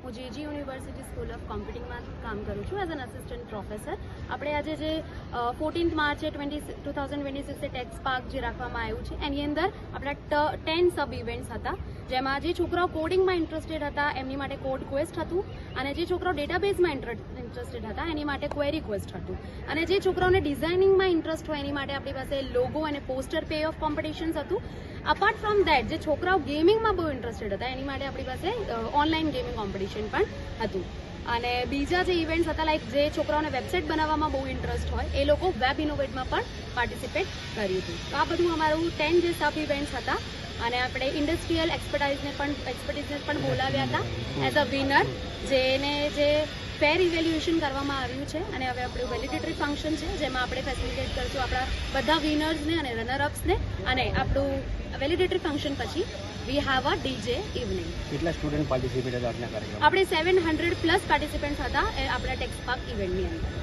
હું JG university school of કોમ્પ્યુટિંગમાં કામ કરું છું એઝ એન અસિસ્ટન્ટ પ્રોફેસર. આપણે આજે જે 14th માર્ચે 2026 ટેક્સ પાર્ક જે રાખવામાં આવ્યું છે એની અંદર આપણા 10 સબ ઇવેન્ટ્સ હતા, જેમાં જે છોકરાઓ કોડિંગમાં ઇન્ટરેસ્ટેડ હતા એમની માટે કોડ ક્વેસ્ટ હતું, અને જે છોકરાઓ ડેટાબેઝમાં ઇન્ટરેસ્ટેડ હતા એની માટે ક્વેરી ક્વેસ્ટ હતું, અને જે છોકરાઓને ડિઝાઇનિંગમાં ઇન્ટરેસ્ટ હોય એની માટે આપણી પાસે લોગો અને પોસ્ટર પે ઓફ કોમ્પિટિશન્સ હતું. અપાર્ટ ફ્રોમ દેટ જે છોકરાઓ ગેમિંગમાં બહુ ઇન્ટરેસ્ટેડ હતા એની માટે આપણી પાસે ઓનલાઈન ગેમિંગ કોમ્પિટિશન પણ હતું. અને બીજા જે ઇવેન્ટ્સ હતા લાઈક જે છોકરાઓને વેબસાઇટ બનાવવામાં બહુ ઇન્ટરેસ્ટ હોય એ લોકો વેબ ઇનોવેટમાં પણ પાર્ટિસિપેટ કર્યું હતું. તો આ બધું અમારું 10 જે સબ ઇવેન્ટ્સ હતા, અને આપણે ઇન્ડસ્ટ્રીયલ એક્સપર્ટીઝને પણ બોલાવ્યા હતા એઝ અ વિનર, જેને જે ફેર ઇવેલ્યુએશન કરવામાં આવ્યું છે. અને હવે આપણું વેલિડેટરી ફંક્શન છે જેમાં આપણે ફેસિલિટેટ કરશું આપણા બધા વિનર્સને અને રનરઅપ્સને, અને આપણું વેલિડેટરી ફંક્શન પછી we have a DJ evening. કેટલા સ્ટુડન્ટ પાર્ટિસિપેટ હતા આપના કાર્યક્રમમાં? આપણે 700+ પાર્ટિસિપન્ટ્સ હતા આપણા ટેક્સ પાર્ક ઇવેન્ટની અંદર.